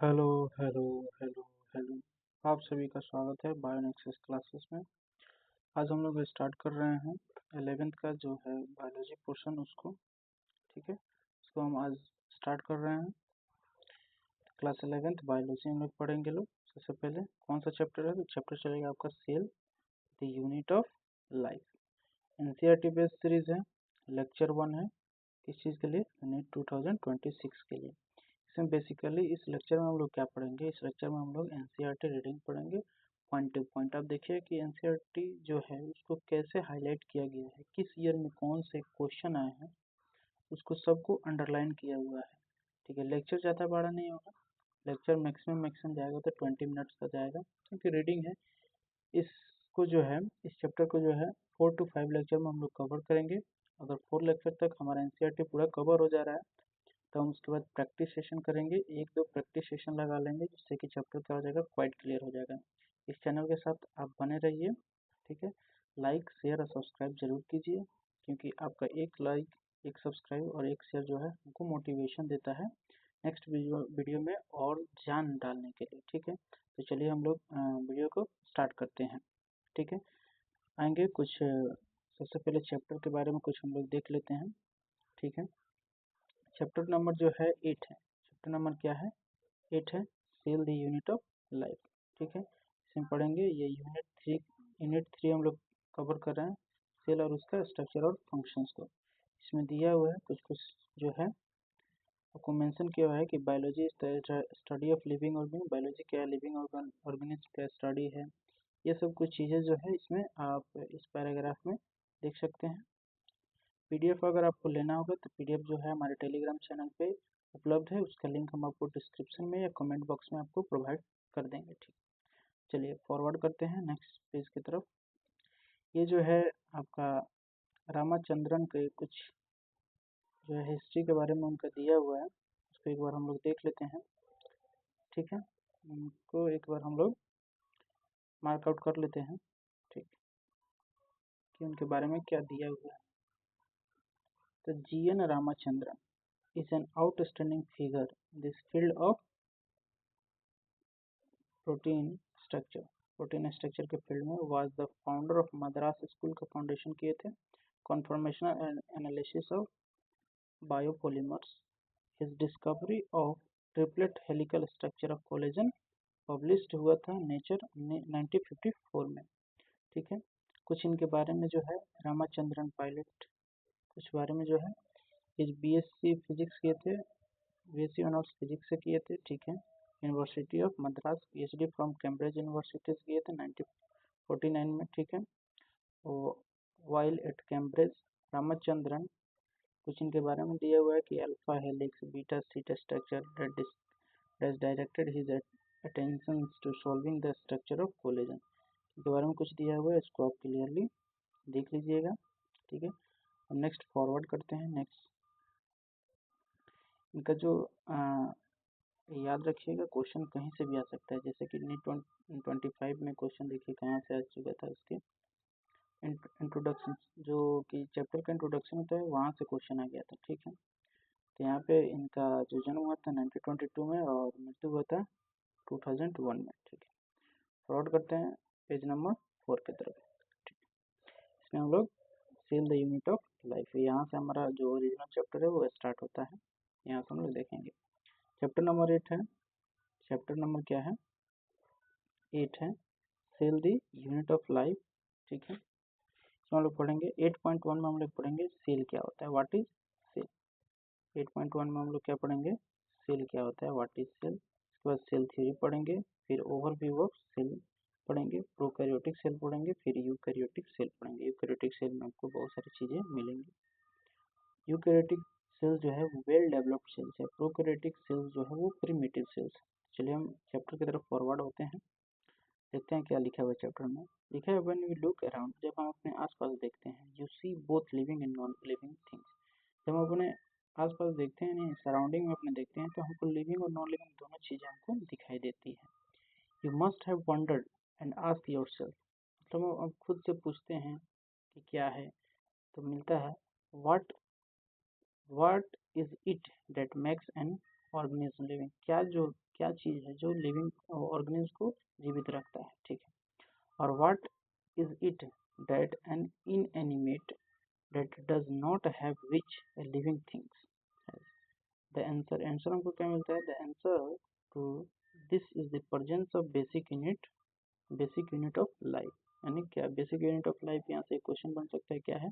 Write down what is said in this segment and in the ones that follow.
Hello hello hello hello. आप सभी का स्वागत है बायोनेक्सिस क्लासेस में। आज हम लोग स्टार्ट कर रहे हैं 11th का जो है बायोलॉजी पोर्शन उसको। ठीक है, इसको हम आज स्टार्ट कर रहे हैं। क्लास 11th बायोलॉजी हम लोग पढ़ेंगे। लोग सबसे पहले कौन सा चैप्टर है, तो चैप्टर चलेगा आपका cell the unit of life. NCERT based series है। लेक्चर 1 है। किस चीज़ के लिए? यूनिट 2026 के लिए। इसमें बेसिकली इस लेक्चर में हम लोग क्या पढ़ेंगे, इस लेक्चर में हम लोग एनसीईआरटी रीडिंग पढ़ेंगे पॉइंट टू पॉइंट। आप देखिए कि एनसीईआरटी जो है उसको कैसे हाईलाइट किया गया है, किस ईयर में कौन से क्वेश्चन आए हैं, उसको सबको अंडरलाइन किया हुआ है। ठीक है, लेक्चर ज़्यादा बड़ा नहीं होगा। लेक्चर मैक्सिमम जाएगा तो 20 मिनट्स का जाएगा, क्योंकि रीडिंग है। इसको जो है, इस चैप्टर को जो है 4 to 5 लेक्चर में हम लोग कवर करेंगे। अगर 4 लेक्चर तक हमारा एनसीईआरटी पूरा कवर हो जा रहा है तो हम उसके बाद प्रैक्टिस सेशन करेंगे। 1-2 प्रैक्टिस सेशन लगा लेंगे, जिससे कि चैप्टर क्या हो जाएगा, क्वाइट क्लियर हो जाएगा। इस चैनल के साथ आप बने रहिए। ठीक है, लाइक शेयर और सब्सक्राइब जरूर कीजिए, क्योंकि आपका एक लाइक, एक सब्सक्राइब और एक शेयर जो है हमको मोटिवेशन देता है नेक्स्ट वीडियो में और जान डालने के लिए। ठीक है, तो चलिए हम लोग वीडियो को स्टार्ट करते हैं। ठीक है, आएंगे कुछ सबसे पहले चैप्टर के बारे में कुछ हम लोग देख लेते हैं। ठीक है, चैप्टर नंबर जो है 8 है। चैप्टर नंबर क्या है? 8 है, cell the unit of life. ठीक है, इसमें पढ़ेंगे ये यूनिट 3 हम लोग कवर कर रहे हैं, सेल और उसका स्ट्रक्चर और फंक्शंस को। इसमें दिया हुआ है कुछ कुछ जो है आपको मेंशन किया हुआ है कि biology study of living organism. Biology क्या है? लिविंग ऑर्गेनिज्म का स्टडी है। ये सब कुछ चीज़ें जो है इसमें आप इस पैराग्राफ में देख सकते हैं। पीडीएफ अगर आपको लेना होगा तो पीडीएफ जो है हमारे टेलीग्राम चैनल पे उपलब्ध है। उसका लिंक हम आपको डिस्क्रिप्शन में या कमेंट बॉक्स में आपको प्रोवाइड कर देंगे। ठीक, चलिए फॉरवर्ड करते हैं नेक्स्ट पेज की तरफ। ये जो है आपका रामाचंद्रन के कुछ जो है हिस्ट्री के बारे में उनका दिया हुआ है, उसको एक बार हम लोग देख लेते हैं। ठीक है, उनको एक बार हम लोग मार्क आउट कर लेते हैं। ठीक, कि उनके बारे में क्या दिया हुआ है। तो G N Ramachandran is an outstanding figure in this field of protein structure के फील्ड में। Was the founder of Madras school का फाउंडेशन किए थे। Conformational and analysis of biopolymers. His discovery of triplet helical structure of collagen published हुआ था nature 1954 में। ठीक है, कुछ इनके बारे में जो है रामाचंद्रन पायलट कुछ बारे में जो है, इस बीएससी फिजिक्स किए थे, बीएससी ऑनर्स फिजिक्स से किए थे। ठीक है, university of Madras, PhD from Cambridge university से किए थे 1949 में। ठीक है, वाइल एट कैम्ब्रिज रामाचंद्रन कुछ इनके बारे में दिया हुआ है कि alpha helix beta sheet structure that directed his attention to solving the structure of collagen के बारे में कुछ दिया हुआ है, इसको आप क्लियरली देख लीजिएगा। ठीक है, हम नेक्स्ट फॉरवर्ड करते हैं। नेक्स्ट इनका जो याद रखिएगा, क्वेश्चन कहीं से भी आ सकता है, जैसे कि नीट 25 में क्वेश्चन देखिए कहाँ से आ चुका था। इसके इंट्रोडक्शन जो कि चैप्टर का इंट्रोडक्शन होता है वहाँ से क्वेश्चन आ गया था। ठीक है, तो यहाँ पे इनका जो जन्म हुआ था 1922 में और मृत्यु हुआ था 2001 में। ठीक है, फॉरवर्ड करते हैं पेज नंबर 4 की तरफ। ठीक, इसमें हम लोग cell the unit of life, यहाँ से हमारा जो ओरिजिनल चैप्टर है वो स्टार्ट होता है, यहाँ से हम लोग देखेंगे। चैप्टर नंबर 8 है। चैप्टर नंबर क्या है? 8 है, cell the unit of life. ठीक है, इसमें हम लोग पढ़ेंगे 8.1 में हम लोग पढ़ेंगे सेल क्या होता है, व्हाट इज सेल। 8.1 में हम लोग क्या पढ़ेंगे? सेल क्या होता है, व्हाट इज सेल। इसके बाद सेल थ्योरी पढ़ेंगे, फिर ओवरव्यू ऑफ सेल पढ़ेंगे, प्रोकैरियोटिक सेल पढ़ेंगे, फिर यूकैरियोटिक सेल पढ़ेंगे। यूकैरियोटिक सेल में आपको बहुत सारी चीज़ें मिलेंगी। यूकैरियोटिक सेल्स जो है वो वेल डेवलप्ड सेल्स है, प्रोकैरियोटिक सेल्स जो है वो प्रिमिटिव सेल्स। चलिए हम चैप्टर की तरफ फॉरवर्ड होते हैं, देखते हैं क्या लिखा हुआ है चैप्टर में। लिखा है व्हेन वी लुक अराउंड, जब हम अपने आसपास देखते हैं, you see both living and non living things. जब हम अपने आसपास देखते हैं, नहीं सराउंडिंग में अपने देखते हैं, तो हमको लिविंग और नॉन लिविंग दोनों चीज़ें हमको दिखाई देती है। You must have wondered and ask yourself, मतलब हम खुद से पूछते हैं कि क्या है, तो मिलता है what is it that makes an organism living, क्या चीज़ है जो लिविंग ऑर्गेनिज्म को जीवित रखता है, ठीक है। और what is it that an inanimate that does not have which a living things has? The answer हमको क्या मिलता है? The answer to this is the presence of basic unit of life। यानी क्या बेसिक यूनिट ऑफ लाइफ, यहाँ से question बन सकता है क्या है?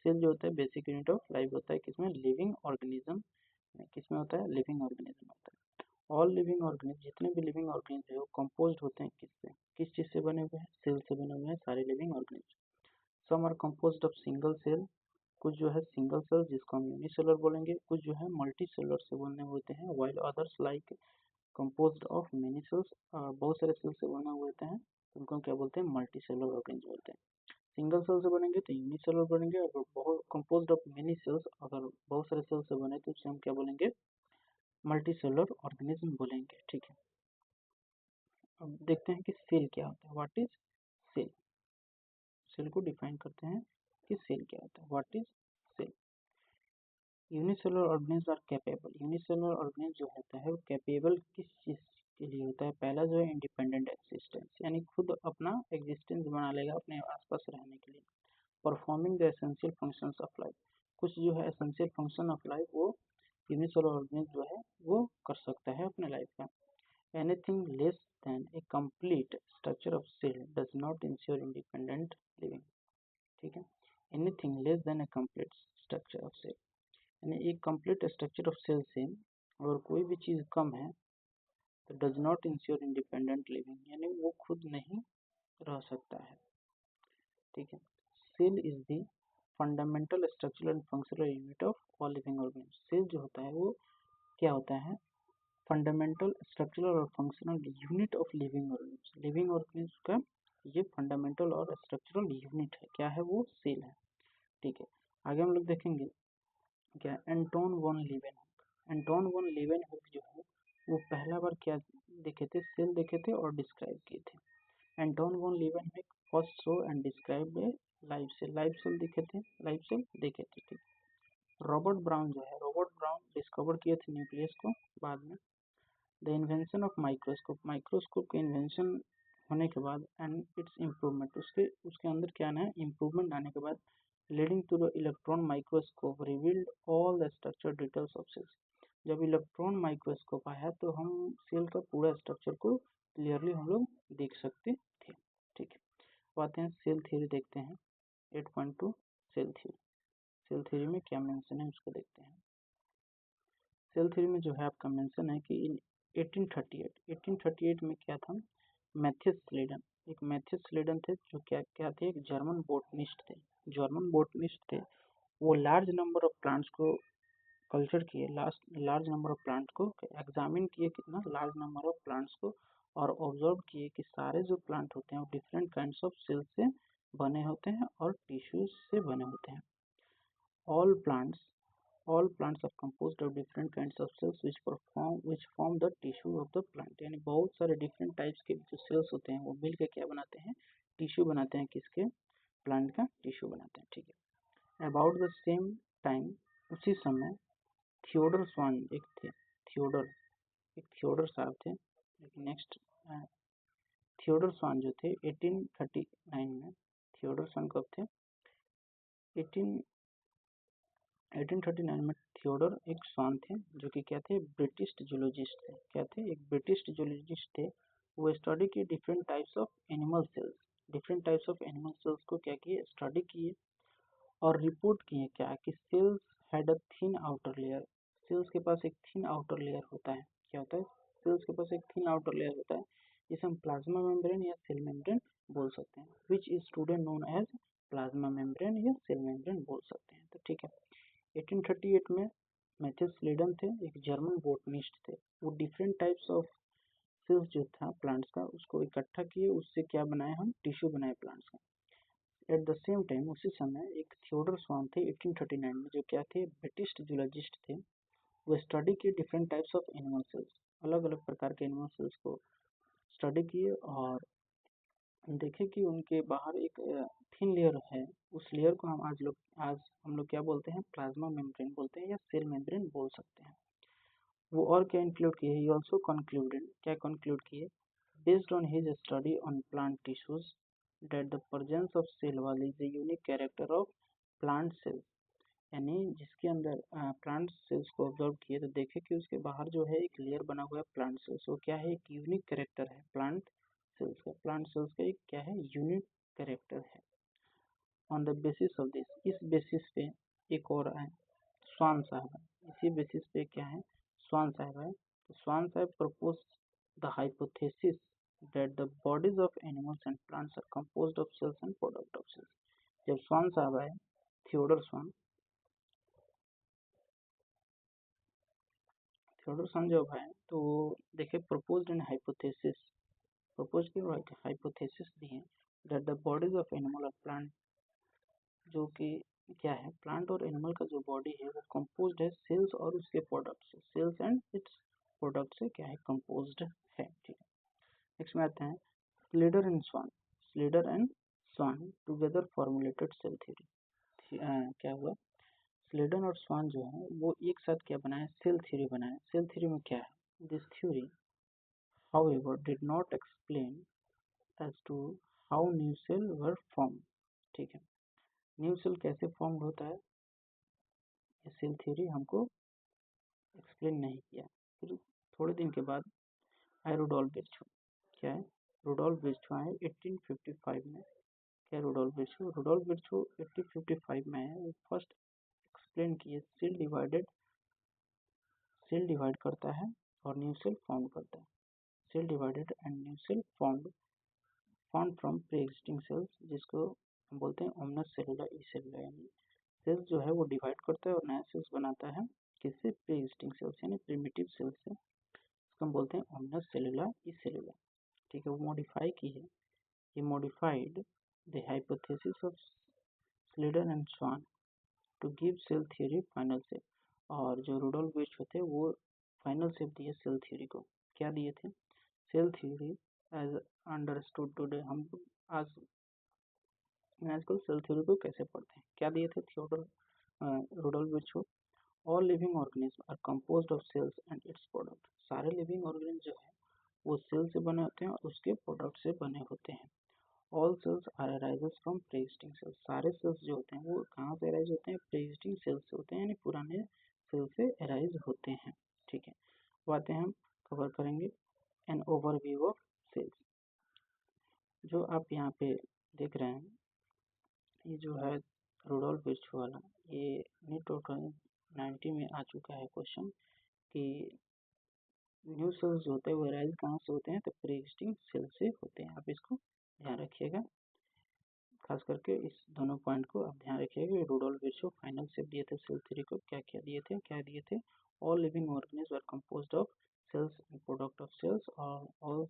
सेल जो होता है बेसिक यूनिट ऑफ लाइफ होता है किसमें? Living organism. किसमें होता है? लिविंग ऑर्गेनिज्म होता है। ऑल लिविंग ऑर्गेनिज्म, जितने भी लिविंग ऑर्गेनिज्म है वो कंपोज्ड होते हैं किससे? किस चीज़ से बने हुए हैं? सेल से बने हुए हैं सारे living organism. Some are composed of single cell, कुछ जो है सिंगल सेल जिसको हम यूनिसेलुलर बोलेंगे, कुछ जो है मल्टी सेलुलर से बने होते हैं, while others like composed of many cells, बहुत सारे सेल से बने हुए होते हैं, उनको क्या बोलते हैं? मल्टी सेलुलर ऑर्गेनिज्म बोलते हैं। सिंगल सेल से बनेंगे तो यूनिसेलुलर बनेंगे, अगर बहुत कंपोज्ड ऑफ मेनी सेल्स, अगर बहुत सारे सेल से बने तो उसे हम क्या बोलेंगे? मल्टी सेलुलर ऑर्गेनिज्म बोलेंगे, ठीक है। अब देखते हैं कि सेल क्या होता है। What is cell? सेल को डिफाइन करते हैं कि सेल क्या होता है। What is cell? Unicellular organism are capable, unicellular organism जो होता है वो कैपेबल किस चीज़ के लिए होता है? पहला जो है इंडिपेंडेंट एक्सिस्टेंस, यानी खुद अपना एग्जिस्टेंस बना लेगा अपने आसपास रहने के लिए। Performing the essential functions of life, कुछ जो है एसेंशियल फंक्शन ऑफ लाइफ वो यूनिसेलुलर ऑर्गेनिज्म जो है वो कर सकता है अपने लाइफ का। Anything less than a complete structure of cell does not ensure independent living, ठीक है। Anything less than a complete structure of cell, यानी एक कंप्लीट स्ट्रक्चर ऑफ सेल से अगर कोई भी चीज़ कम है तो does not ensure independent living, यानी वो खुद नहीं रह सकता है, ठीक है। Cell is the fundamental structural and functional unit of all living organism. Cell जो होता है वो क्या होता है? फंडामेंटल स्ट्रक्चरल और functional unit of living organism. Living organism का ये फंडामेंटल और स्ट्रक्चरल यूनिट है, क्या है वो? सेल है, ठीक है। आगे हम लोग देखेंगे क्या Anton von Leeuwenhoek. Anton von Leeuwenhoek जो है वो पहला बार क्या देखे थे? सेल देखे थे और डिस्क्राइब किए थे। Anton von Leeuwenhoek first show and describe a live cell देखे थे, लाइव सेल देखे थे, ठीक। रॉबर्ट ब्राउन जो है, रॉबर्ट ब्राउन डिस्कवर किए थे न्यूक्लियस को बाद में। The invention of microscope, microscope के इन्वेंशन होने के बाद एंड इट्स इम्प्रूवमेंट, उसके अंदर क्या ना इम्प्रूवमेंट आने के बाद leading to the electron microscope revealed all the structure details of cells. जब इलेक्ट्रॉन माइक्रोस्कोप आया तो हम सेल का पूरा स्ट्रक्चर को क्लियरली हम लोग देख सकते थे, ठीक है। अब आते हैं सेल थ्योरी देखते हैं। 8.2 सेल थ्योरी। सेल थ्योरी में क्या मेंशन है उसको देखते हैं। सेल थ्योरी में जो है आपका मेंशन है कि इन 1838 में क्या था? मैथ्यूस स्लेडन, एक मैथ्यूस स्लेडन थे जो क्या थे? एक जर्मन बोटनिस्ट थे। जर्मन बोटनिस्ट थे, वो लार्ज नंबर ऑफ प्लांट्स को कल्चर किए, लार्ज नंबर ऑफ प्लांट्स को एग्जामिन किए, कितना? लार्ज नंबर ऑफ प्लांट्स को, और ऑब्जर्व किए कि सारे जो प्लांट होते हैं वो डिफरेंट काइंड्स ऑफ सेल से बने होते हैं और टिश्यूज से बने होते हैं। All plants are composed of different kinds of cells which form the tissue of the plant। यानी बहुत सारे डिफरेंट टाइप्स के जो सेल्स होते हैं वो मिलकर क्या बनाते हैं? टिश्यू बनाते हैं, किसके? प्लांट का टिश्यू बनाते हैं, ठीक है। अबाउट द सेम टाइम, उसी समय थियोडर स्वान एक थे, थियोडर साहब थे। नेक्स्ट थियोडर स्वान जो थे 1839 में, थियोडर स्वान कब थे? 1839 में थियोडर एक स्वान थे जो कि क्या थे? ब्रिटिश जूलॉजिस्ट थे। क्या थे? एक ब्रिटिश जूलॉजिस्ट थे। वो स्टडी किए different types of animal cells, different types of animal cells को क्या किए? स्टडी किए और रिपोर्ट किए क्या कि cells had a thin outer layer. Cells के पास एक थिन आउटर लेयर होता है। क्या होता है? सेल्स के पास एक थिन आउटर लेयर होता है जिसे हम प्लाज्मा मेम्ब्रेन या सेल मेम्ब्रेन बोल सकते हैं, which is today known as plasma membrane या सेल मेम्ब्रेन बोल सकते हैं, तो ठीक है। 1838 में मैथ्यूस स्लेडन थे, एक जर्मन बोटनिस्ट थे। वो डिफरेंट टाइप्स ऑफ सेल्स जो था प्लांट्स का उसको इकट्ठा किए, उससे क्या बनाए? हम टिश्यू बनाए प्लांट्स का। एट द सेम टाइम, उसी समय एक थियोडर स्वान थे 1839 में जो क्या थे? ब्रिटिश जूलॉजिस्ट थे। वो स्टडी किए different types of animal cells, अलग अलग प्रकार के एनिमल सेल्स को स्टडी किए और देखे कि उनके बाहर एक थिन लेयर है। उस लेयर को हम आज हम लोग क्या बोलते हैं? प्लाज्मा मेम्ब्रेन बोलते हैं या सेल मेम्ब्रेन बोल सकते हैं। वो और क्या इंक्लूड किए, ही ऑल्सो कंक्लूडेड, क्या कंक्लूड किए, based on his study on plant tissues that the presence of cell wall is the unique character of plant cells, यानी जिसके अंदर प्लांट सेल्स को ऑब्जर्व किए तो देखे कि उसके बाहर जो है एक लेयर बना हुआ है प्लांट सेल्स, वो क्या है, एक यूनिक कैरेक्टर है प्लांट सेल्स का, प्लांट सेल्स का एक क्या है, यूनिक कैरेक्टर है। On the basis of this, इस बेसिस पे एक और है स्वान साहब है, इसी बेसिस पे क्या है, स्वान साहब है, तो स्वान साहब propose the hypothesis that the bodies of animals and plants are composed of cells and product of cells. जब स्वान साहब आए, थियोडर स्वान, थियोडर स्वान जब आए तो वो देखे प्रपोज्ड एन हाइपोथेसिस, प्रपोज की हाइपोथेसिस दिए that the bodies of animal और प्लांट, जो कि क्या है, प्लांट और एनिमल का जो बॉडी है वो कंपोज्ड है सेल्स और उसके प्रोडक्ट से, सेल्स एंड इट्स प्रोडक्ट से क्या है, कंपोज्ड है। ठीक है, नेक्स्ट में आते हैं Schleiden and Swann, Schleiden and Swann together formulated cell theory. क्या हुआ, स्लीडर और स्वान जो है वो एक साथ क्या बनाए, सेल थ्योरी बनाए। सेल थ्योरी में क्या है, this theory however did not explain as to how new cell were formed। ठीक है, न्यू सेल कैसे फॉर्म होता है, ये सेल थ्योरी हमको एक्सप्लेन नहीं किया। फिर थोड़े दिन के बाद आए रुडोल्फ विर्चो, क्या है, रुडोल्फ विर्चो आए 1855 में। क्या रुडोल्फ विर्चो, रुडोल्फ विर्चो 1855 में है, वो फर्स्ट एक्सप्लेन किए सेल डिवाइडेड, सेल डिवाइड करता है और न्यू सेल फॉर्म करता है, cell divided and new cell formed from pre existing cells, जिसको हम बोलते हैं ओमनस सेलुलर ई सेलुलर, यानी सेल्स जो है वो डिवाइड करता है और नया सेल्स बनाता है, किससे, प्री एग्जिस्टिंग सेल्स यानी प्रिमिटिव सेल्स से, इसको हम बोलते हैं ओमनस सेलुलर ई सेलुलर। ठीक है, वो मॉडिफाई की है, ये modified the hypothesis of Schleiden and Swann to give cell theory final shape, और जो रुडोल्फ विर्चो थे वो फाइनल शेप दिए सेल थ्योरी को, क्या दिए थे, cell theory as understood today. हम आज आजकल सेल थ्योरी को कैसे पढ़ते हैं, क्या दिए थे Theodor Rudolf Virchow, all living organism are composed of cells and its product, सारे लिविंग ऑर्गेनिज्म जो है वो सेल से बने होते हैं और उसके प्रोडक्ट से बने होते हैं। All cells are arises from pre existing cells, सारे सेल्स जो होते हैं वो कहाँ से अराइज होते हैं, प्री एग्जिस्टिंग सेल्स से होते हैं, यानी पुराने सेल से अराइज होते हैं। ठीक है, अब आते हैं हम कवर करेंगे एन ओवरव्यू ऑफ सेल्स। जो आप यहाँ पे देख रहे हैं, ये जो है रुडोल्फ विर्चो वाला, ये नीट 2090 में आ चुका है क्वेश्चन कि न्यू सेल्स जो होते हैं वो अराइज कहाँ से होते हैं, तो प्री एग्जिस्टिंग सेल से होते हैं। आप इसको ध्यान रखिएगा, खास करके इस दोनों पॉइंट को आप ध्यान रखिएगा। रुडोल्फ विर्चो फाइनल शेप दिए थे सेल थ्योरी को, क्या क्या दिए थे, क्या दिए थे, all living organism are composed of cells and product of cells, और all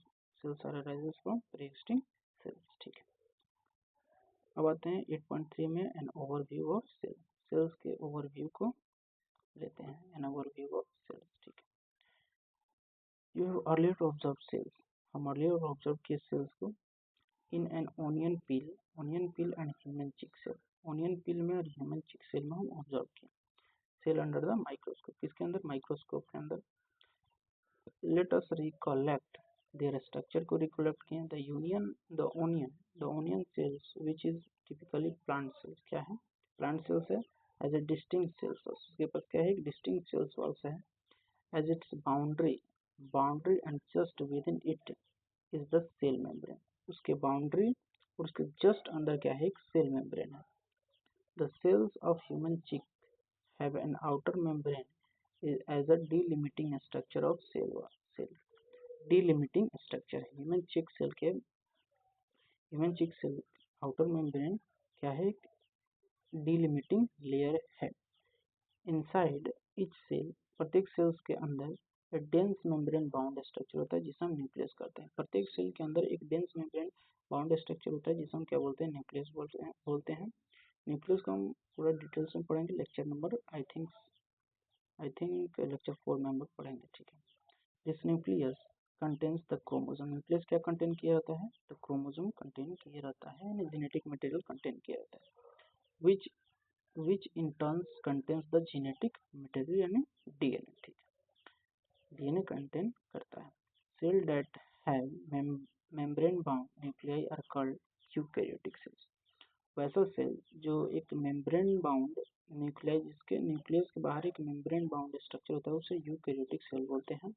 cells are arises from pre existing cells. ठीक है, अब आते हैं 8.3 में an overview of cells, cells के ओवरव्यू को लेते हैं, एन ओवरव्यू ऑफ सेल्स। ठीक है, यू अर्लियर ऑब्जर्व सेल्स, हम अर्लियर ऑब्जर्व किए सेल्स को in an onion peel and human cheek cell, onion peel में और ह्यूमन चिक सेल में हम ऑब्जर्व किए, सेल अंडर द माइक्रोस्कोप, किसके अंदर, माइक्रोस्कोप के अंदर। Let us recollect their structure को रिकलेक्ट किए, the onion cells which is typically plant cells, क्या है, प्लांट सेल्स है, एज ए डिस्टिंक्ट सेल्स, उसके पास क्या है, एक डिस्टिंक्ट सेल्स वॉल्स है, as its boundary and just within it is the cell membrane, उसके बाउंड्री और उसके जस्ट अंदर क्या है, एक सेल मेम्ब्रेन है। The cells of human cheek have an outer membrane as a delimiting structure of cell, delimiting structure है human cheek cell outer membrane क्या है, डिलिमिटिंग लेयर है। इनसाइड ईच सेल, प्रत्येक सेल्स के अंदर एक डेंस मेम्ब्रेन बाउंड स्ट्रक्चर होता है जिसे हम न्यूक्लियस कहते हैं, प्रत्येक सेल के अंदर एक डेंस मेम्ब्रेन बाउंड स्ट्रक्चर होता है जिसे हम क्या बोलते हैं, न्यूक्लियस बोलते हैं। न्यूक्लियस को हम पूरा डिटेल्स में पढ़ेंगे, lecture number I think lecture 4 में हम लोग पढ़ेंगे। ठीक है, this nucleus contains the chromosome, nucleus क्या कंटेन किया रहता है, तो क्रोमोसोम कंटेन किया रहता है, यानी जेनेटिक मटेरियल कंटेन किया रहता है, which in turns contains the genetic material यानी DNA। ठीक है, डीएनए कंटेन करता है। Cell that have membrane bound nuclei are called eukaryotic cells. वैसा सेल जो एक मेम्ब्रेन बाउंड न्यूक्लियस, जिसके न्यूक्लियस के बाहर एक मेम्ब्रेन बाउंड स्ट्रक्चर होता है, उसे यूकैरियोटिक सेल बोलते हैं।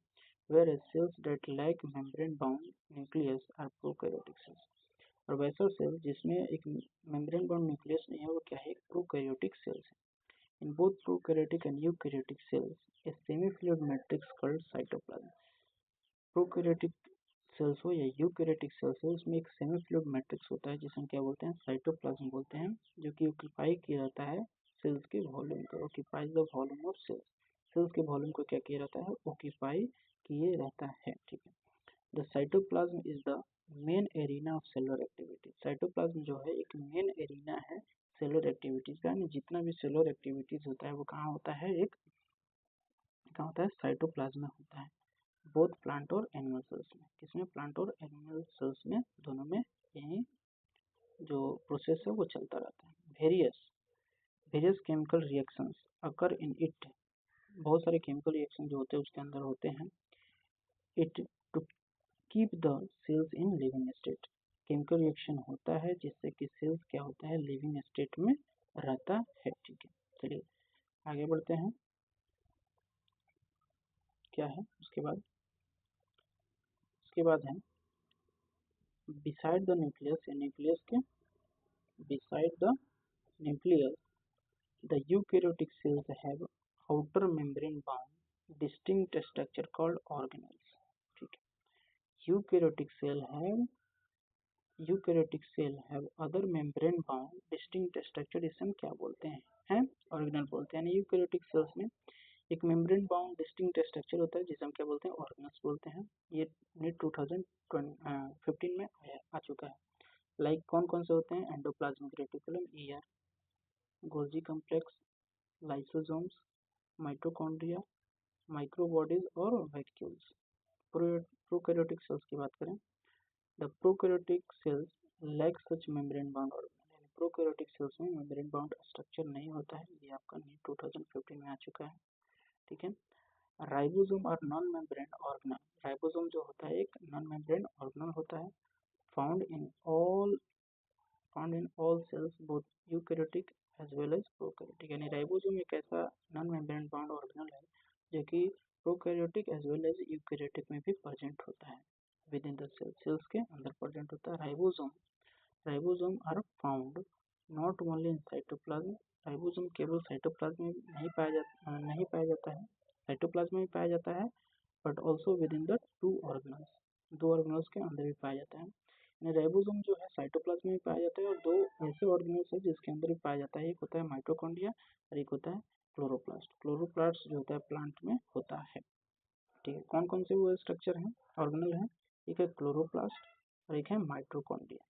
Where cells that lack membrane bound nucleus are prokaryotic cells. और वैसा सेल जिसमें एक मेम्ब्रेन बाउंड न्यूक्लियस नहीं है, वो क्या है, प्रोकैरियोटिक सेल्स है। In both prokaryotic and eukaryotic cells a semi fluid matrix called cytoplasm. Prokaryotic cells हो या यूकैरियोटिक सेल्स हो, उसमें एक सेमी फ्लूइड मैट्रिक्स होता है जिसे हम क्या बोलते हैं, साइटोप्लाज्म बोलते हैं, जो कि ऑक्यूपाई किया जाता है सेल्स के वॉल्यूम को। Occupies the volume of cells. Cells के वॉल्यूम को क्या किया जाता है, ऑक्यूपाई किए रहता है, ठीक है। The cytoplasm is the main arena of cellular activity. Cytoplasm जो है एक मेन एरिना है सेलुलर एक्टिविटीज का, यानी जितना भी सेलुलर एक्टिविटीज होता है वो कहाँ होता है, एक कहाँ होता है, साइटोप्लाज्म में होता है। बोथ प्लांट और एनिमल सेल्स में, किसमें, प्लांट और एनिमल सेल्स में, दोनों में यही जो प्रोसेस है वो चलता रहता है। Various chemical reactions occur in it. बहुत सारे केमिकल रिएक्शन जो होते हैं उसके अंदर होते हैं। It to keep the cells in living state. Chemical reaction होता है जिससे कि सेल्स क्या होता है, लिविंग स्टेट में रहता है, ठीक है। चलिए आगे बढ़ते हैं, क्या है उसके बाद है बिसाइड द न्यूक्लियस, या न्यूक्लियस के beside the nucleus, the eukaryotic cells have outer membrane bound distinct structure called organelles, ठीक है। eukaryotic cell have other membrane bound distinct structure, इसे हम क्या बोलते हैं, ऑर्गेनल बोलते हैं। यानी यूकैरियोटिक सेल्स में एक मेम्ब्रेन बाउंड डिस्टिंक्ट स्ट्रक्चर होता है जिसे हम क्या बोलते हैं, ऑर्गेनल्स बोलते हैं। ये नीट 2015 में आ चुका है। लाइक कौन कौन से होते हैं, endoplasmic reticulum, ER, Golgi complex, lysosomes, mitochondria, microbodies और वैक्यूल्स। प्रोकैरियोटिक सेल्स की बात करें, the prokaryotic cells lack such membrane bound organelle. यानी प्रोकैरियोटिक सेल्स में मेम्ब्रेन बाउंड स्ट्रक्चर नहीं होता है। ये आपका नीट 2015 में आ चुका है, ठीक है। राइबोसोम और नॉन मेम्ब्रेन ऑर्गेनल। राइबोसोम जो होता है एक नॉन मेम्ब्रेन ऑर्गेनल होता है, found in all cells both eukaryotic as well as prokaryotic. यानी राइबोसोम एक ऐसा नॉन मेम्ब्रेन बाउंड ऑर्गेनल है जो कि prokaryotic as well as eukaryotic में भी प्रेजेंट होता है, विद इन द सेल्स के अंदर प्रेजेंट होता है। Ribosome are found not only in cytoplasm. Ribosome केवल साइटोप्लाज्म में नहीं पाया जाता है, साइटोप्लाज्म में भी पाया जाता है, but also with in the two organelles, दो ऑर्गेनल्स के अंदर भी पाया जाता है। राइबोसोम जो है साइटोप्लाज्म में पाया जाता है, और दो ऐसे ऑर्गेनल्स है जिसके अंदर भी पाया जाता है। एक होता है माइटोकॉन्ड्रिया और एक होता है क्लोरोप्लास्ट। क्लोरोप्लास्ट जो होता है प्लांट में होता है, ठीक है। कौन कौन से वो स्ट्रक्चर हैं, ऑर्गेनल हैं, एक है क्लोरोप्लास्ट और एक है mitochondria.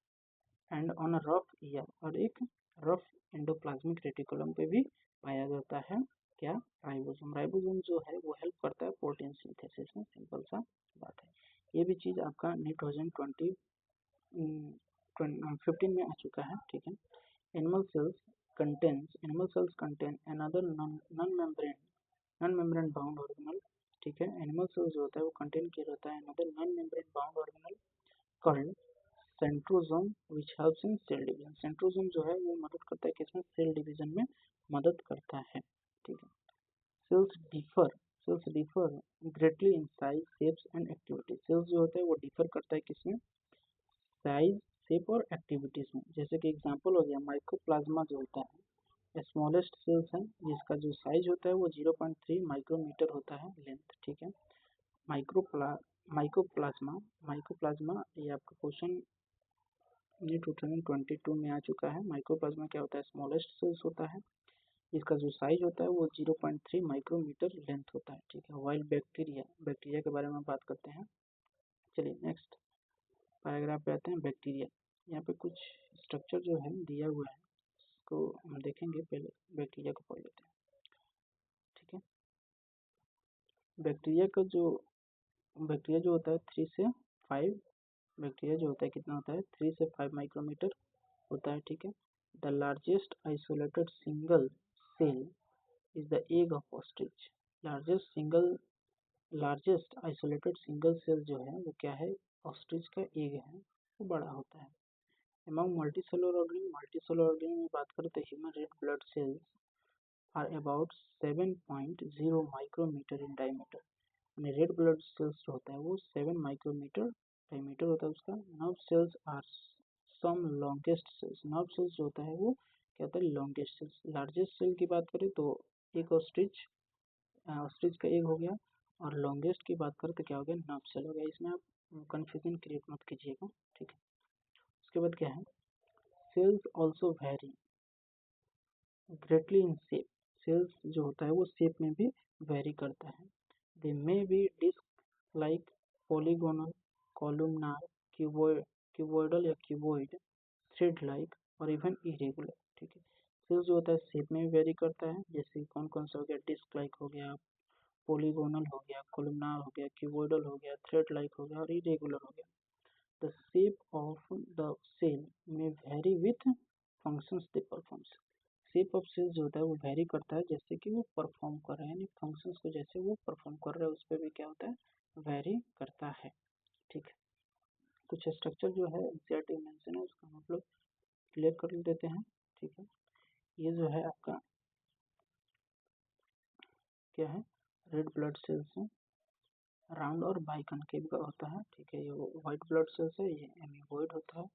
And on a rough year, और एक रफ एंडोप्लाज्मिक रेटिकुलम पे भी पाया जाता है क्या, राइबोसोम। राइबोसोम जो है वो हेल्प करता है प्रोटीन सिंथेसिस में, सिंपल सा बात है। ये भी चीज़ आपका नीट 2015 में आ चुका है, ठीक है। Animal cells contain another non membrane bound organelle, ठीक है। एनिमल सेल्स जो होता है वो कंटेन किया जाता है another non membrane bound organelle called centrosome which helps in cell division. Centrosome जो है वो मदद करता है किसमें, सेल डिवीजन में मदद करता है, ठीक है। Cells differ greatly in size, shapes and activity. Cells जो होता है वो डिफर करता है किसमें, साइज, शेप और एक्टिविटीज में। जैसे कि एग्जांपल हो गया माइकोप्लाज्मा जो होता है, स्मॉलेस्ट सेल्स है जिसका जो साइज होता है वो 0.3 माइक्रोमीटर होता है लेंथ, ठीक है। माइकोप्लाज्मा माइकोप्लाज्मा ये आपका क्वेश्चन ये 2022 में आ चुका है। माइक्रोप्लाज्मा क्या होता है, स्मॉलेस्ट सेल्स होता है, इसका जो साइज होता है वो 0.3 माइक्रोमीटर लेंथ होता है, ठीक है। वाइल बैक्टीरिया के बारे में बात करते हैं। चलिए नेक्स्ट पैराग्राफ पे आते हैं, बैक्टीरिया। यहाँ पे कुछ स्ट्रक्चर जो है दिया हुआ है, इसको हम देखेंगे, पहले बैक्टीरिया को पढ़ लेते हैं, ठीक है। बैक्टीरिया जो होता है 3 से 5, बैक्टीरिया जो होता है कितना होता है, 3 से 5 माइक्रोमीटर होता है, ठीक है। The largest isolated single cell is the egg of ostrich. Largest single largest isolated single cell जो है वो क्या है, ऑस्ट्रिच का एग है, वो बड़ा होता है। एमंग मल्टीसेलुलर ऑर्गेनिज्म में बात करें तो human red blood cells are about 7.0 micrometre in diameter, यानी रेड ब्लड सेल्स जो होता है वो 7 माइक्रोमीटर डायमीटर होता है उसका। Nerve cells are some longest cells, nerve cells जो होता है वो क्या होता है, लॉन्गेस्ट सेल्स। लार्जेस्ट सेल की बात करें तो एक ऑस्ट्रिच का एक हो गया, और लॉन्गेस्ट की बात करें तो क्या हो गया, नर्व सेल हो गया। इसमें आप कंफ्यूजन क्रिएट मत कीजिएगा, ठीक है। उसके बाद क्या है, cells also vary greatly in shape, cells जो होता है वो शेप में भी वेरी करता है। They may be disc like, polygonal, columnar, cuboidal या क्यूबॉइड, थ्रेड लाइक और इवन इरेगुलर, ठीक है। सेल्स जो होता है शेप में भी वेरी करता है, जैसे कौन कौन सा हो गया, डिस्क लाइक हो गया, पॉलीगोनल हो गया, कोलमनार हो गया, क्यूबॉइडल हो गया, थ्रेड लाइक हो गया और इरेगुलर हो गया। The shape of the cell may vary with functions they performs, shape of cell जो होता है वो वेरी करता है जैसे कि वो परफॉर्म कर रहे हैं, यानी फंक्शंस को जैसे वो परफॉर्म कर रहे हैं उस पर भी क्या होता है, वेरी करता है, ठीक है। कुछ स्ट्रक्चर जो है एग्जैक्ट मेंशन है उसका हम लोग क्लियर कर देते हैं, ठीक है। ये जो है आपका क्या है, रेड ब्लड सेल्स है, राउंड और बाइकनकेव का होता है, ठीक है। ये व्हाइट ब्लड सेल्स है, ये एमीबॉइड होता है।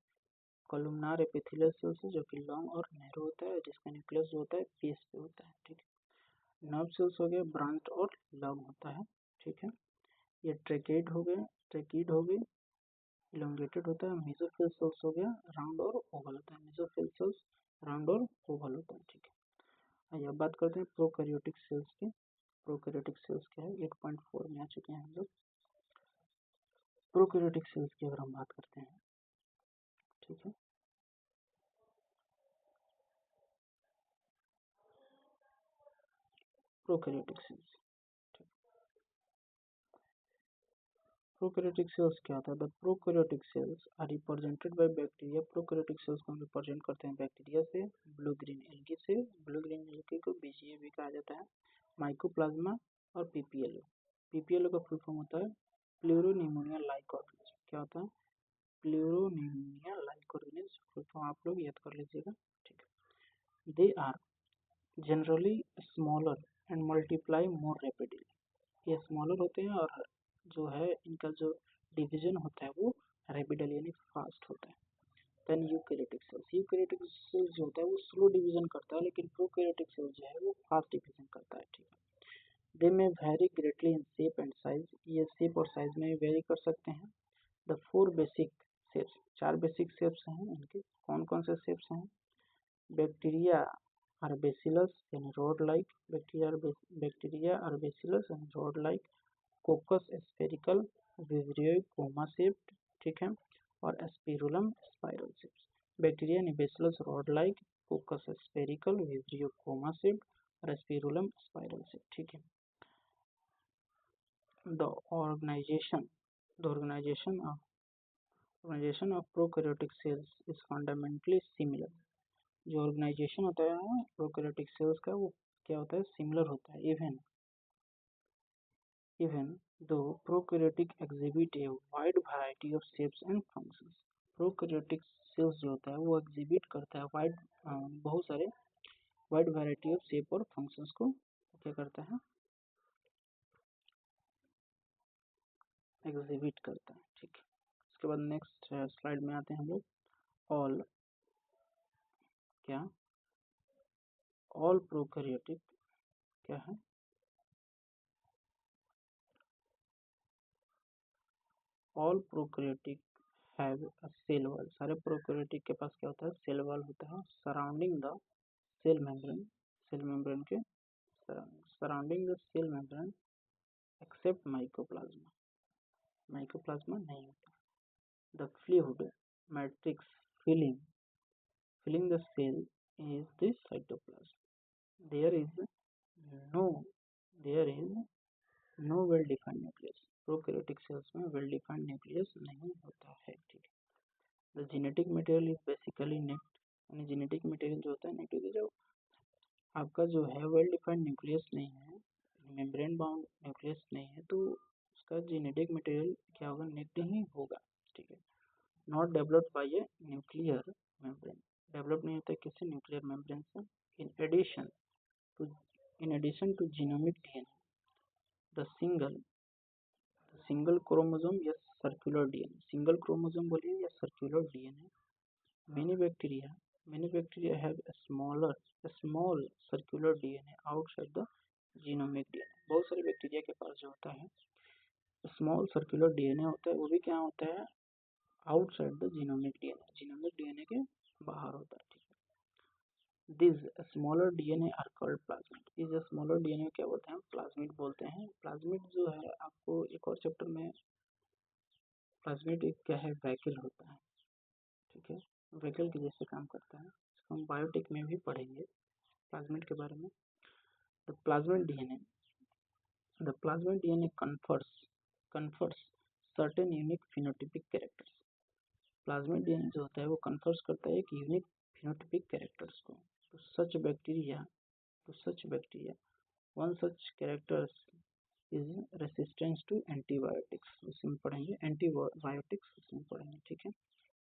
कॉलमनार एपिथेलियल सेल्स है जो कि लॉन्ग और नैरो होता है, जिसका न्यूक्लियस जो होता है बेस पे होता है, ठीक है। नर्व सेल्स हो गया, ब्रांच और लॉन्ग होता है, ठीक है। ये ट्रेकीड हो गए, इलोंगेटेड होता है। मेसोफिल सेल्स हो गया, राउंड और ओवल होता है, मेसोफिल सेल्स राउंड और ओवल होता है, ठीक है। आइए अब बात करते हैं प्रोकैरियोटिक सेल्स की। प्रोकैरियोटिक सेल्स क्या है, 8.4 में आ चुके हैं हम लोग। प्रोकैरियोटिक सेल्स की अगर हम बात करते हैं, ठीक है। प्रोकैरियोटिक सेल्स, प्रोकैरियोटिक सेल्स क्या होता है, the prokaryotic cells are represented by bacteria. Prokaryotic cells को हम रिप्रेजेंट करते हैं बैक्टीरिया से, ब्लू ग्रीन एल्गी से, ब्लू ग्रीन एल्गी को बीजीए भी कहा जाता है, माइकोप्लाज्मा और पीपीएलओ। पीपीएलओ का फुल फॉर्म होता है प्लूरोनिमोनिया लाइक ऑर्गेनिज्म, क्या होता है, pleuropneumonia like organism, full form आप लोग याद कर लीजिएगा, ठीक है। They are generally smaller and multiply more rapidly, ये स्मॉलर होते हैं और जो है इनका जो डिवीजन होता है वो रैपिडली यानी फास्ट होता है। Then eukaryotic cells, eukaryotic cells जो होता है वो स्लो डिवीजन करता है, लेकिन प्रोकैरियोटिक सेल्स जो है वो फास्ट डिवीजन करता है, ठीक है। दे में very greatly in shape and size, ये शेप और साइज में वेरी कर सकते हैं। The 4 basic shapes, 4 basic shapes हैं इनके, कौन कौन से शेप्स हैं, बैक्टीरिया अर्बेसिलस यानी रॉड लाइक, बैक्टीरिया अर्बेसिलस यानी rod like, coccus spherical, vibrio comma shaped, ठीक है, और एस्पिरुलम स्पाइरल शेप्स। बैक्टीरिया यानी bacillus rod like, coccus spherical, vibrio comma shaped और एस्पिरुलम स्पाइरल शेप, ठीक है। The organisation the organisation of prokaryotic cells is fundamentally similar, जो organisation होता है प्रोकैरियोटिक सेल्स का वो क्या होता है, सिमिलर होता है। Even though prokaryotic exhibit a wide variety of shapes and functions, prokaryotic cells जो होता है वो एग्जिबिट करता है बहुत सारे वाइड वैरायटी ऑफ शेप और फंक्शंस को क्या करता है, एग्जिबिट करता है, ठीक है। उसके बाद नेक्स्ट स्लाइड में आते हैं हम लोग। ऑल क्या, ऑल प्रोकैरियोटिक क्या है, all prokaryotic have a cell wall, सारे प्रोकैरियोटिक के पास क्या होता है, सेल वॉल होता है, सराउंडिंग द सेल मेम्ब्रेन के surrounding the cell membrane except mycoplasma, mycoplasma नहीं होता। The fluid matrix filling the cell is the cytoplasm. There is no there is no well defined nucleus. Prokaryotic cells में well defined nucleus नहीं होता है, ठीक है। The genetic material is basically naked, यानी genetic material जो होता है नेक्ट, जो आपका जो है वेल डिफाइंड न्यूक्लियस नहीं है, मेम्ब्रेन बाउंड न्यूक्लियस नहीं है तो उसका जेनेटिक मटेरियल क्या होगा, नेक्ड ही होगा, ठीक है। Not developed by a nuclear membrane, develop नहीं होता है किसी न्यूक्लियर मेम्ब्रेन से। In addition to genomic DNA the single chromosome या सर्कुलर डीएनए, सिंगल क्रोमोसोम बोलिए या circular DNA. many bacteria have a small circular DNA outside the genomic DNA, बहुत सारे बैक्टीरिया के पास जो होता है स्मॉल सर्कुलर डीएनए होता है, वो भी क्या होता है, आउटसाइड द जीनोमिक डीएनए के बाहर होता है, ठीक है। This smaller DNA are called plasmid, इस स्मॉलर डीएनए क्या बोलते हैं, प्लाज्मिड बोलते हैं। प्लाज्मिड जो है आपको एक और चैप्टर में प्लाज्मिड एक क्या है, वैक्यूल होता है, ठीक है, वैक्यूल के जैसे काम करता है। इसको हम बायोटेक में भी पढ़ेंगे प्लाज्मिड के बारे में। The plasmid DNA confers certain unique phenotypic characters, plasmid DNA जो होता है वो कन्फर्स करता है एक यूनिक फिनोटिपिक कैरेक्टर्स को। तो such bacteria one such characters is resistance to antibiotics, उसमें पढ़ेंगे एंटीबायोटिक्स, उसमें पढ़ेंगे, ठीक है।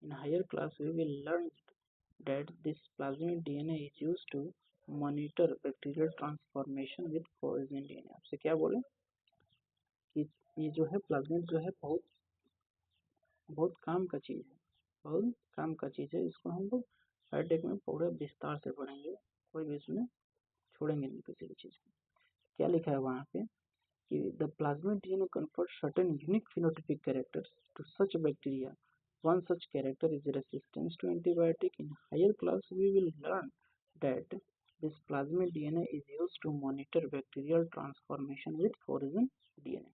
In higher class we will learn that this plasmid DNA is used to monitor bacterial transformation with collagen DNA, आपसे क्या बोले कि ये जो है प्लाज्मिड जो है बहुत काम का चीज़ है, बहुत काम का चीज़ है। इसको हम लोग बायोटेक में पूरा विस्तार से पढ़ेंगे, कोई भी इसमें छोड़ेंगे नहीं किसी भी चीज़ को। क्या लिखा है वहाँ पे कि the plasmid DNA confers certain unique phenotypic characters to such bacteria. One such character is resistance to antibiotic. In higher class, we will learn that this plasmid DNA is used to monitor bacterial transformation with foreign DNA.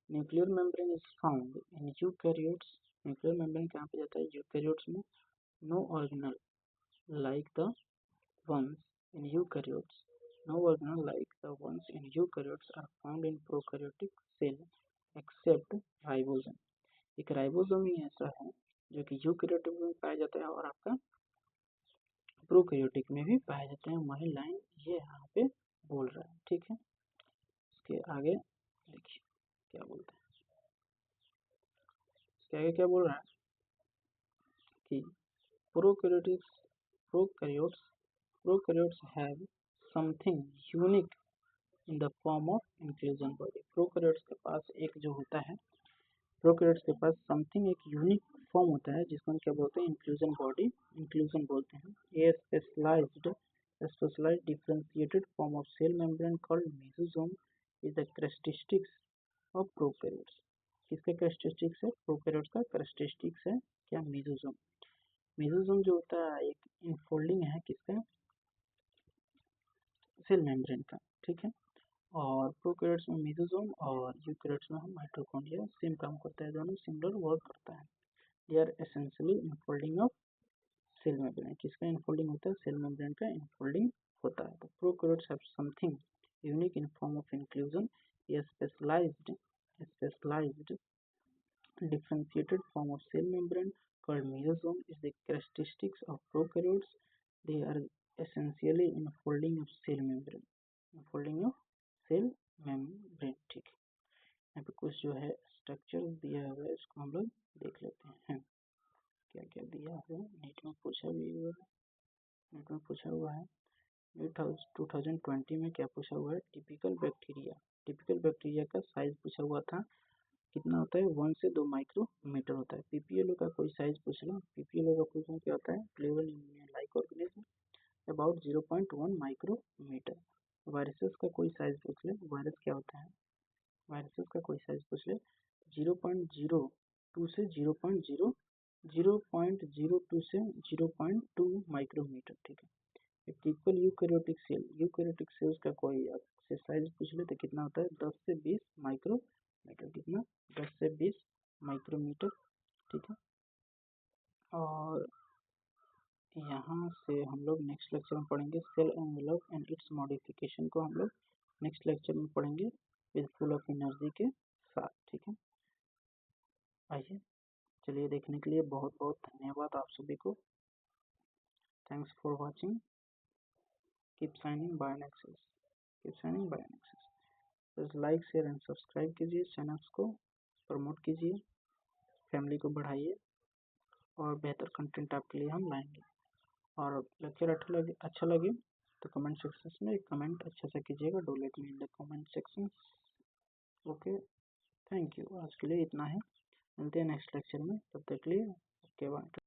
Nuclear membrane is found in eukaryotes. Nuclear membrane कहाँ पे जाता है, eukaryotes में. No organelle like the ones in eukaryotes. No organelle like the ones in eukaryotes are found in prokaryotic cell except ribosome. एक ribosome ही ऐसा है जो कि यूकैरियोटिक में पाया जाता है और आपका प्रोकैरियोटिक में भी पाया जाता है। वही लाइन ये यहाँ पे बोल रहा है, ठीक है। इसके आगे देखिए क्या बोलते हैं, इसके आगे क्या बोल रहा है कि prokaryotes have something unique in the form of inclusion body. Prokaryotes के पास एक जो होता है, प्रोकैरियोट्स के पास समथिंग एक यूनिक फॉर्म होता है जिसको हम क्या बोलते हैं, इंक्लूजन बॉडी, इंक्लूजन बोलते हैं। ये specialised differentiated form of cell membrane called mesosome is the characteristics of prokaryotes. किसका कैरेक्टरिस्टिक्स है, प्रोकैरियोट्स का कैरेक्टरिस्टिक्स है क्या, मेसोसोम। मेसोसोम जो होता है एक इनफोल्डिंग है किसका, सेल मेम्ब्रेन का, ठीक है। और प्रोकैरियोट्स में मेसोसोम और यूकैरियोट्स में हम माइटोकॉन्ड्रिया, सेम काम करता है, दोनों सिमिलर वर्क करता है। They are essentially infolding of cell membrane, किसका इनफोल्डिंग होता है, सेल मेम्ब्रेन का इनफोल्डिंग होता है। तो prokaryotes have something unique in form of inclusion, ये specialised differentiated form of cell membrane called mesosome is the characteristics of prokaryotes. They are essentially enfolding of cell membrane, enfolding of cell membrane, ठीक है। यहाँ पे कुछ जो है structure दिया हुआ है, इसको हम लोग देख लेते हैं क्या क्या दिया हुआ है। नीट में पूछा भी हुआ है, नीट में पूछा हुआ है 2020 में क्या पूछा हुआ है, टिपिकल बैक्टीरिया का साइज पूछा हुआ था, कितना होता है, 1 से 2 माइक्रोमीटर होता है। पीपीएलओ का कोई साइज पूछ लो, पीपीएलओ का फुल फॉर्म क्या होता है, प्लेबल like organism, about 0.1 micrometre. Viruses का कोई साइज पूछ ले, वायरस क्या होता है, वायरसेस का कोई साइज पूछ ले 0.02 से 0.02 से 0.2 माइक्रोमीटर, ठीक है। टिपिकल यूकैरियोटिक सेल्स का कोई आपसे साइज पूछ ले तो कितना होता है, 10 से 20 माइक्रोमीटर, कितना, 10 से 20 माइक्रोमीटर, ठीक है। और यहाँ से हम लोग नेक्स्ट लेक्चर में पढ़ेंगे cell envelope and its modification को हम लोग नेक्स्ट लेक्चर में पढ़ेंगे विद फुल ऑफ एनर्जी के साथ, ठीक है। आइए, चलिए, देखने के लिए बहुत बहुत धन्यवाद आप सभी को। Thanks for watching, keep shining Bionexis, keep shining Bionexis. तो लाइक शेयर एंड सब्सक्राइब कीजिए, चैनल्स को प्रमोट कीजिए, फैमिली को बढ़ाइए और बेहतर कंटेंट आपके लिए हम लाएंगे। और लेक्चर अच्छा लगे तो कमेंट सेक्शन में एक कमेंट अच्छा सा कीजिएगा, do let me in the comment section. Okay, thank you. आज के लिए इतना है, मिलते हैं नेक्स्ट लेक्चर में, तब तक के लिए ओके बाय।